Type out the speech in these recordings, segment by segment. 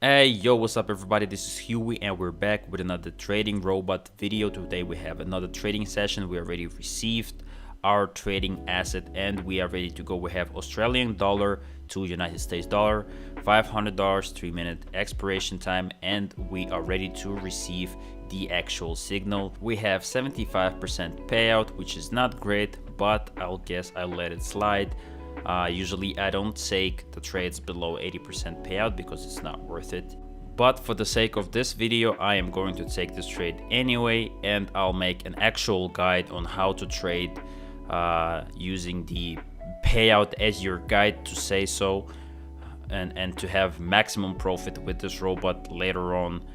Hey, yo, what's up everybody? This is Huey and we're back with another trading robot video. Today we have another trading session. We already received our trading asset and we are ready to go. We have Australian dollar to United States dollar, $500, 3-minute expiration time, and we are ready to receive the actual signal. We have 75% payout, which is not great, but I'll let it slide. Usually I don't take the trades below 80% payout because it's not worth it. But for the sake of this video, I am going to take this trade anyway, and I'll make an actual guide on how to trade using the payout as your guide, to say so, and to have maximum profit with this robot later on.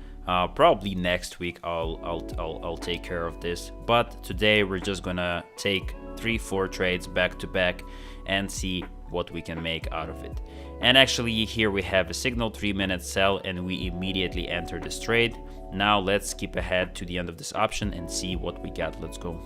Probably next week I'll take care of this, but today we're just gonna take 3-4 trades back to back and see what we can make out of it. And actually here we have a signal, 3-minute sell, and we immediately enter this trade. Now let's skip ahead to the end of this option and see what we got. Let's go.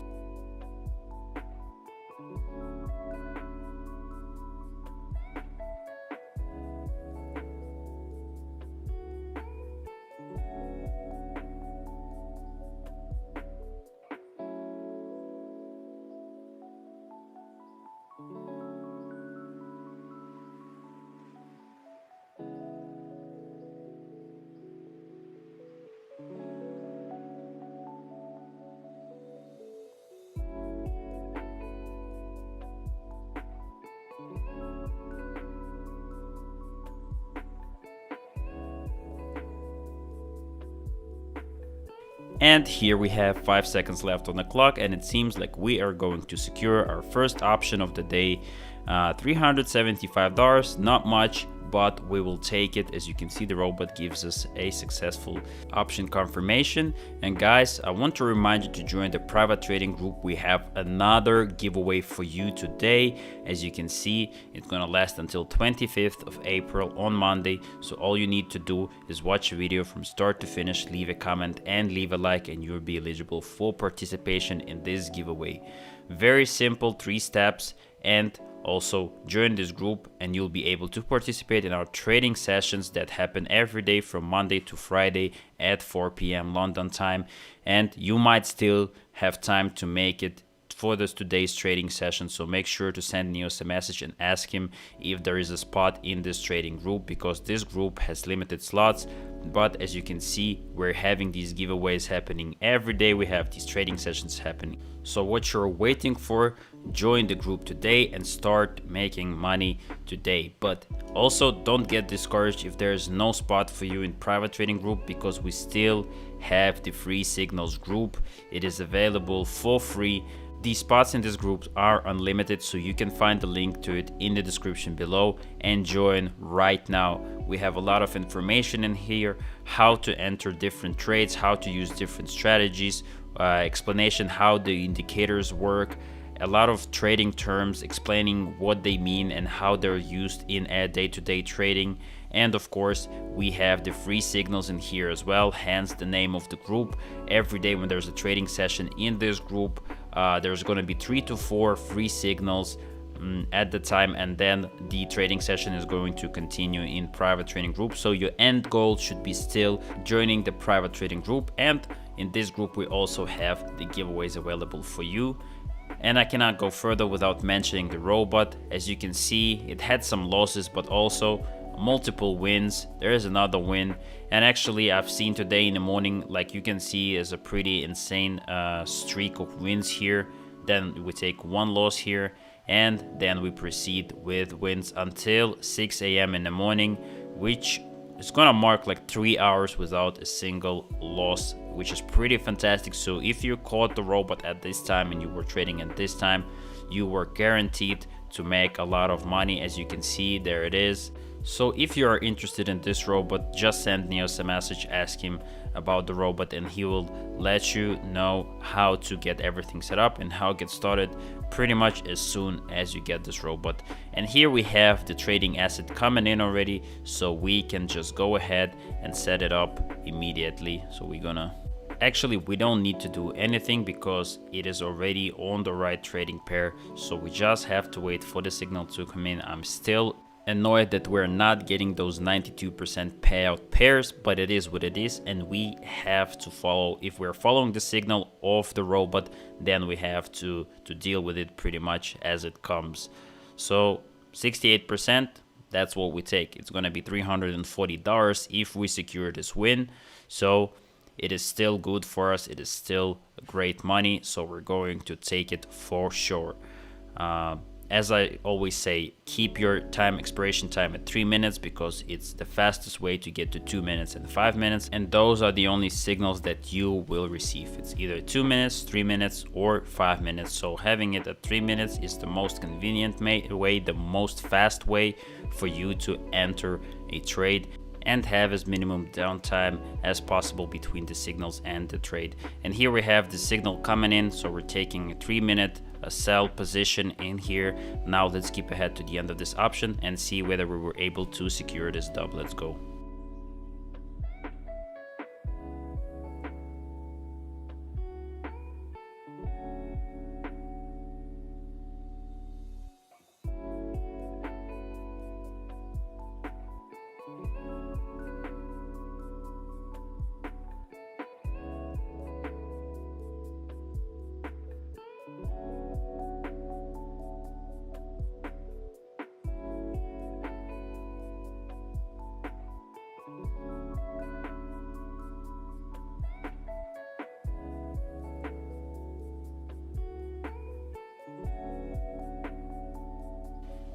And here we have 5 seconds left on the clock, and it seems like we are going to secure our first option of the day. $375, not much, but we will take it. As you can see, the robot gives us a successful option confirmation. And guys, I want to remind you to join the private trading group. We have another giveaway for you today. As you can see, it's gonna last until 25th of April on Monday. So all you need to do is watch a video from start to finish, leave a comment and leave a like, and you'll be eligible for participation in this giveaway. Very simple, 3 steps. And also join this group and you'll be able to participate in our trading sessions that happen every day from Monday to Friday at 4 p.m. London time. And you might still have time to make it for today's trading session, so make sure to send Neos a message and ask him if there is a spot in this trading group, because this group has limited slots. But as you can see, we're having these giveaways happening every day. We have these trading sessions happening. So what you're waiting for, join the group today and start making money today. But also don't get discouraged if there's no spot for you in private trading group, because we still have the free signals group. It is available for free. The spots in this group are unlimited, so you can find the link to it in the description below and join right now. We have a lot of information in here, how to enter different trades, how to use different strategies, explanation how the indicators work, a lot of trading terms explaining what they mean and how they're used in day-to-day trading. And of course, we have the free signals in here as well, hence the name of the group. Every day when there's a trading session in this group, there's going to be 3 to 4 free signals at the time, and then the trading session is going to continue in private trading group. So your end goal should be still joining the private trading group, and in this group we also have the giveaways available for you. And I cannot go further without mentioning the robot. As you can see, it had some losses but also multiple wins. There is another win, and actually I've seen today in the morning, like you can see, is a pretty insane streak of wins here. Then we take 1 loss here, and then we proceed with wins until 6 a.m. in the morning, which is gonna mark like 3 hours without a single loss, which is pretty fantastic. So if you caught the robot at this time and you were trading at this time, you were guaranteed to make a lot of money. As you can see, there it is. So if you are interested in this robot, just send Neos a message, ask him about the robot, and he will let you know how to get everything set up and how to get started pretty much as soon as you get this robot. And here we have the trading asset coming in already, so we can just go ahead and set it up immediately. So we're gonna actually, we don't need to do anything because it is already on the right trading pair, so we just have to wait for the signal to come in. I'm still annoyed that we're not getting those 92% payout pairs, but it is what it is, and we have to follow. If we're following the signal of the robot, then we have to deal with it pretty much as it comes. So 68%, that's what we take. It's going to be $340 if we secure this win. So it is still good for us. It is still great money. So we're going to take it for sure. As I always say, keep your expiration time at 3 minutes, because it's the fastest way to get to 2 minutes and 5 minutes. And those are the only signals that you will receive. It's either 2 minutes, 3 minutes, or 5 minutes. So having it at 3 minutes is the most convenient way, the most fast way for you to enter a trade and have as minimum downtime as possible between the signals and the trade. And here we have the signal coming in, so we're taking a 3-minute sell position in here. Now let's skip ahead to the end of this option and see whether we were able to secure this dub. Let's go.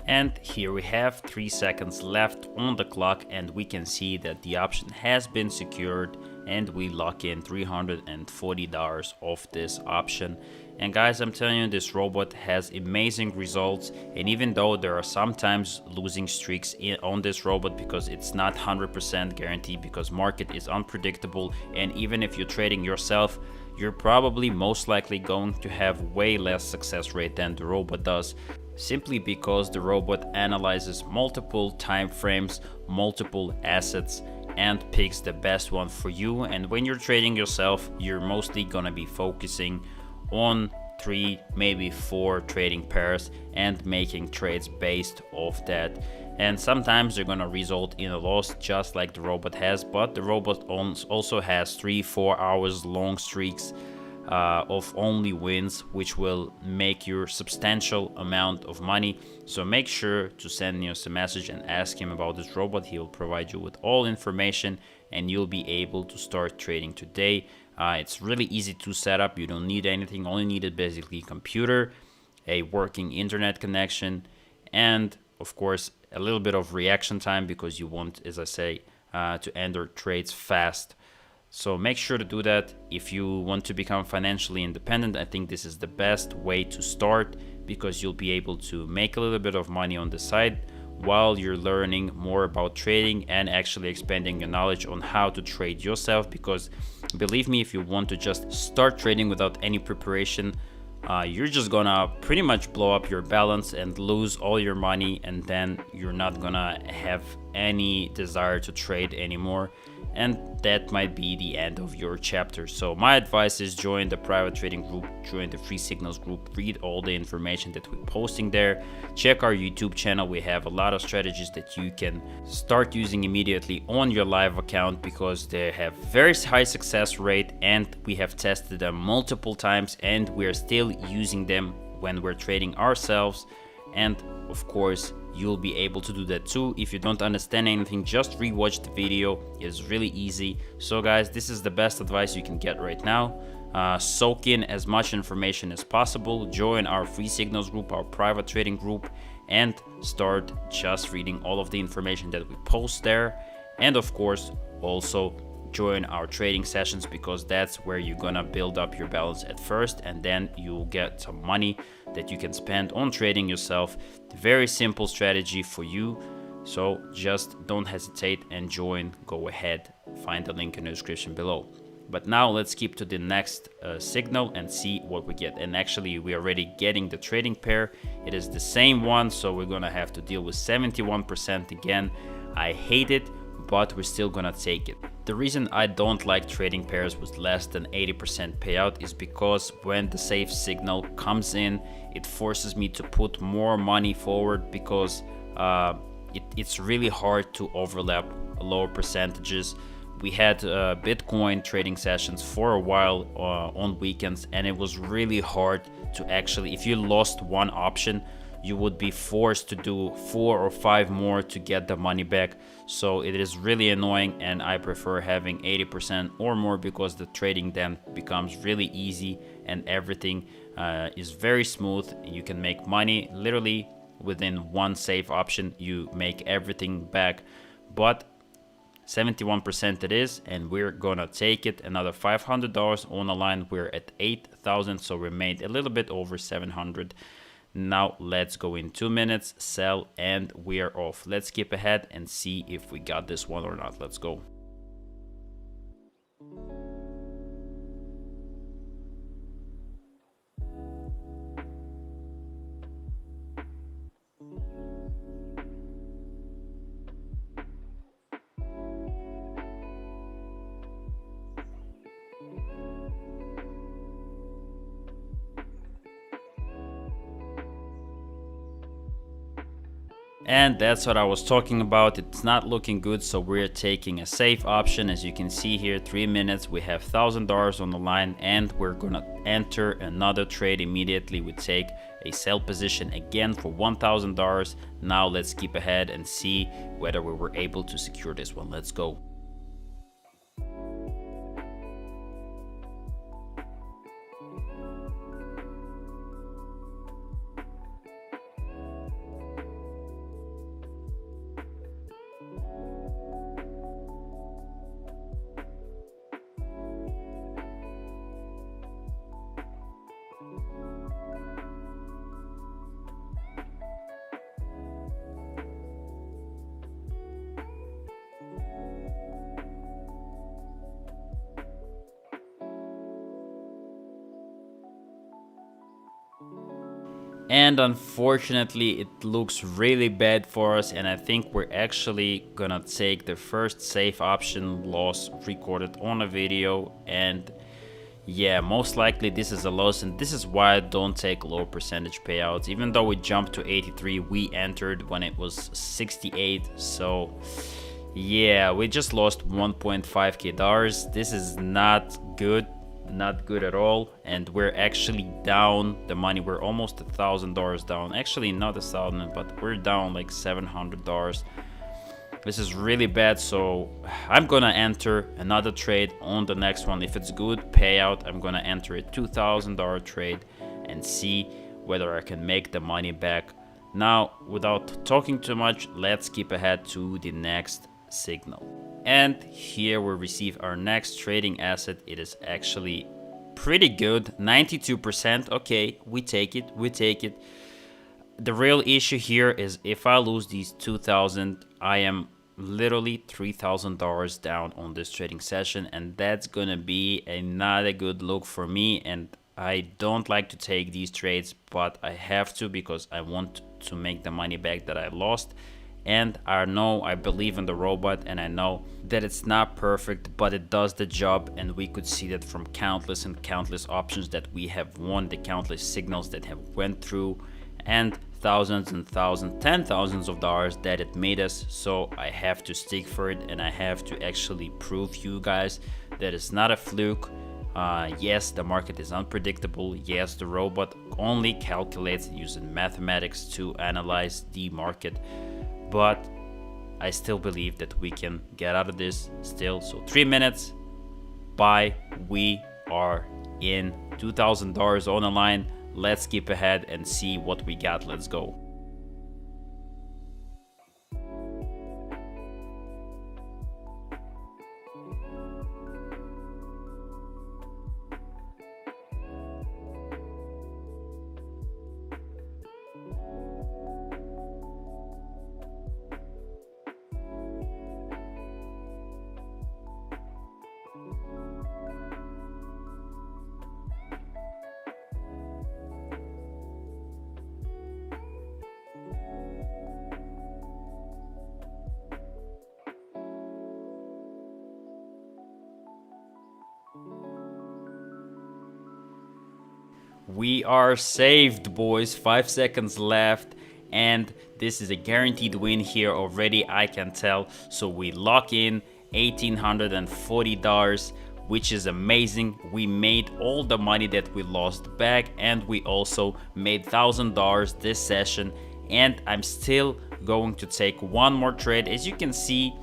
And here we have 3 seconds left on the clock, and we can see that the option has been secured and we lock in $340 of this option. And guys, I'm telling you, this robot has amazing results. And even though there are sometimes losing streaks on this robot, because it's not 100% guaranteed, because market is unpredictable, and even if you're trading yourself, you're probably most likely going to have way less success rate than the robot does, simply because the robot analyzes multiple time frames, multiple assets, and picks the best one for you. And when you're trading yourself, you're mostly gonna be focusing on 3, maybe 4 trading pairs and making trades based off that. And sometimes they're gonna result in a loss, just like the robot has, but the robot also has 3-4 hours long streaks of only wins, which will make you substantial amount of money. So make sure to send us a message and ask him about this robot. He will provide you with all information and you'll be able to start trading today. It's really easy to set up. You don't need anything. Only needed basically a computer, a working internet connection, and of course a little bit of reaction time, because you want, as I say, to enter trades fast. So make sure to do that. If you want to become financially independent, I think this is the best way to start, because you'll be able to make a little bit of money on the side while you're learning more about trading and actually expanding your knowledge on how to trade yourself. Because believe me, if you want to just start trading without any preparation, you're just gonna pretty much blow up your balance and lose all your money, and then you're not gonna have any desire to trade anymore, and that might be the end of your chapter. So my advice is join the private trading group, join the Free Signals group, read all the information that we're posting there, check our YouTube channel. We have a lot of strategies that you can start using immediately on your live account, because they have very high success rate and we have tested them multiple times and we're still using them when we're trading ourselves. And of course, you'll be able to do that too. If you don't understand anything, just rewatch the video. It's really easy. So guys, this is the best advice you can get right now. Soak in as much information as possible, join our Free Signals group, our private trading group, and start just reading all of the information that we post there. And of course, also join our trading sessions, because that's where you're gonna build up your balance at first, and then you'll get some money that you can spend on trading yourself. Very simple strategy for you. So just don't hesitate and join. Go ahead, find the link in the description below. But now let's skip to the next signal and see what we get. And actually, we are already getting the trading pair. It is the same one, so we're gonna have to deal with 71% again. I hate it, but we're still gonna take it. The reason I don't like trading pairs with less than 80% payout is because when the safe signal comes in, it forces me to put more money forward, because it's really hard to overlap lower percentages. We had Bitcoin trading sessions for a while on weekends, and it was really hard to actually, if you lost one option, you would be forced to do 4 or 5 more to get the money back. So it is really annoying, and I prefer having 80% or more, because the trading then becomes really easy and everything is very smooth. You can make money literally within one safe option. You make everything back. But 71% it is, and we're gonna take it. Another $500 on the line. We're at 8,000, so we made a little bit over 700. Now let's go in 2 minutes, sell, and we are off. Let's skip ahead and see if we got this one or not. Let's go. And that's what I was talking about. It's not looking good, so we're taking a safe option. As you can see here, 3 minutes, we have $1,000 on the line, and we're gonna enter another trade immediately. We take a sell position again for $1,000. Now let's skip ahead and see whether we were able to secure this one. Let's go. And unfortunately, it looks really bad for us, and I think we're actually gonna take the first safe option loss recorded on a video. And yeah, most likely this is a loss, and this is why I don't take low percentage payouts. Even though we jumped to 83, we entered when it was 68. So yeah, we just lost 1.5k dollars. This is not good. Not good at all. And we're actually down the money. We're almost $1,000 down. Actually not 1,000, but we're down like $700. This is really bad. So I'm gonna enter another trade on the next one. If it's good payout, I'm gonna enter a $2,000 trade and see whether I can make the money back. Now, without talking too much, let's skip ahead to the next signal. And here we receive our next trading asset. It is actually pretty good, 92%. Okay, we take it, we take it. The real issue here is if I lose these 2,000, I am literally $3,000 down on this trading session, and that's gonna be not a good look for me. And I don't like to take these trades, but I have to, because I want to make the money back that I lost. And I believe in the robot, and I know that it's not perfect, but it does the job. And we could see that from countless and countless options that we have won, the countless signals that have went through, and thousands and thousands, 10,000s of dollars that it made us. So I have to stick for it, and I have to actually prove you guys that it's not a fluke. Yes, the market is unpredictable. Yes, the robot only calculates using mathematics to analyze the market. But I still believe that we can get out of this still. So 3 minutes, buy, we are in. $2,000 on the line. Let's skip ahead and see what we got. Let's go. We are saved, boys. 5 seconds left, and this is a guaranteed win here already, I can tell. So we lock in $1,840, which is amazing. We made all the money that we lost back, and we also made $1,000 this session. And I'm still going to take one more trade. As you can see,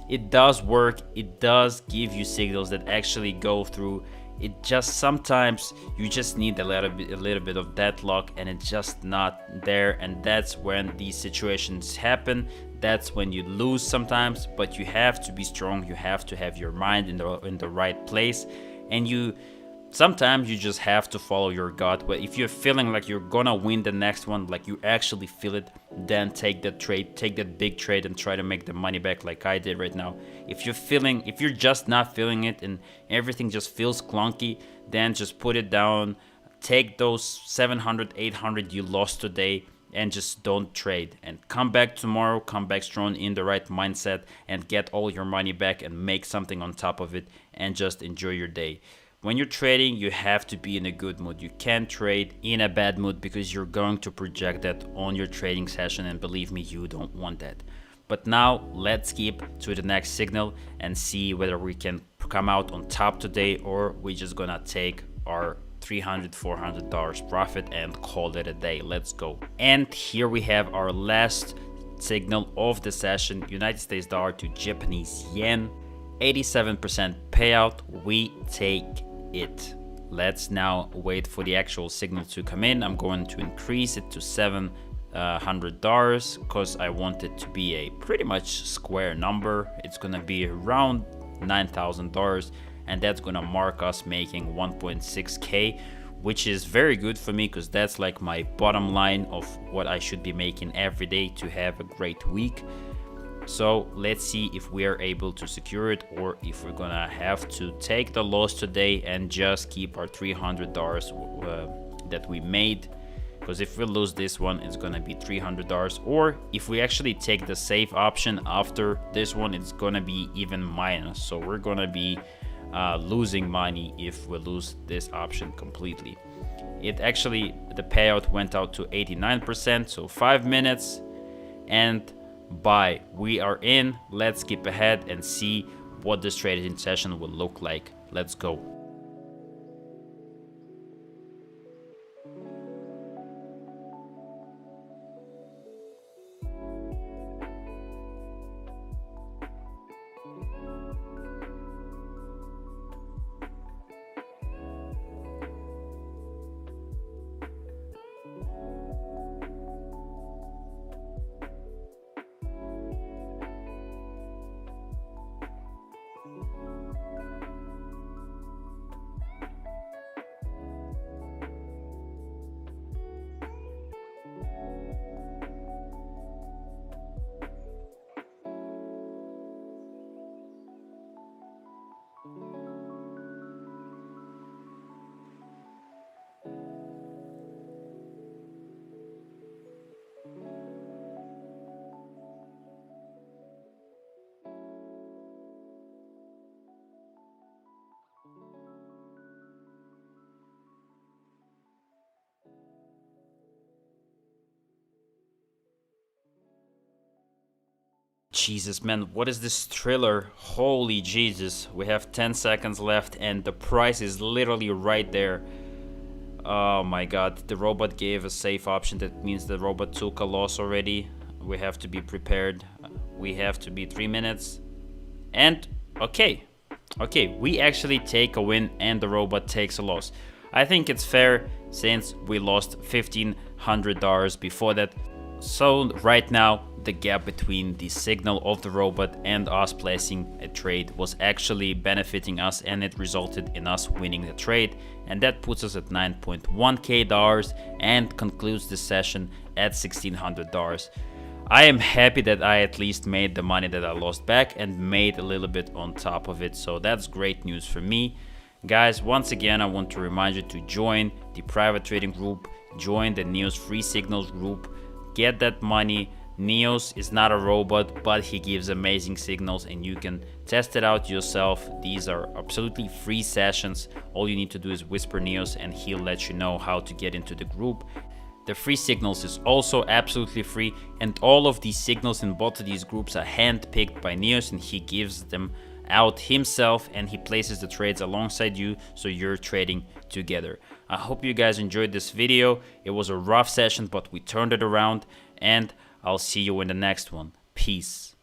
it does work. It does give you signals that actually go through. It just sometimes you just need a little bit of that luck, and it's just not there. And that's when these situations happen. That's when you lose sometimes. But you have to be strong. You have to have your mind in the right place, and sometimes you just have to follow your gut. But if you're feeling like you're gonna win the next one, like you actually feel it, then take that trade, take that big trade, and try to make the money back like I did right now. If you're just not feeling it and everything just feels clunky, then just put it down. Take those 700, 800 you lost today and just don't trade, and come back tomorrow, come back strong in the right mindset, and get all your money back and make something on top of it, and just enjoy your day. When you're trading, you have to be in a good mood. You can't trade in a bad mood, because you're going to project that on your trading session, and believe me, you don't want that. But now let's skip to the next signal and see whether we can come out on top today, or we just gonna take our $300, $400 profit and call it a day. Let's go. And here we have our last signal of the session: United States dollar to Japanese yen, 87% payout. We take it. Let's now wait for the actual signal to come in. I'm going to increase it to $700 because I want it to be a pretty much square number. It's gonna be around $9,000, and that's gonna mark us making 1.6k, which is very good for me, because that's like my bottom line of what I should be making every day to have a great week. So let's see if we are able to secure it, or if we're gonna have to take the loss today and just keep our $300 that we made. Because if we lose this one, it's gonna be $300, or if we actually take the safe option after this one, it's gonna be even minus. So we're gonna be losing money if we lose this option completely. The payout went out to 89%, so 5 minutes, and buy. We are in. Let's skip ahead and see what this trading session will look like. Let's go. Jesus, man, what is this thriller? Holy Jesus. We have 10 seconds left and the price is literally right there. Oh my god, the robot gave a safe option. That means the robot took a loss already. We have to be prepared. We have to be 3 minutes. And okay, we actually take a win and the robot takes a loss. I think it's fair since we lost $1,500 before that. So right now, the gap between the signal of the robot and us placing a trade was actually benefiting us, and it resulted in us winning the trade, and that puts us at $9.1k and concludes the session at $1,600. I am happy that I at least made the money that I lost back and made a little bit on top of it, so that's great news for me. Guys, once again, I want to remind you to join the private trading group, join the Neos Free Signals group, get that money. Neos is not a robot, but he gives amazing signals and you can test it out yourself. These are absolutely free sessions. All you need to do is whisper Neos and he'll let you know how to get into the group. The free signals is also absolutely free, and all of these signals in both of these groups are handpicked by Neos, and he gives them out himself, and he places the trades alongside you, so you're trading together. I hope you guys enjoyed this video. It was a rough session, but we turned it around, and I'll see you in the next one. Peace.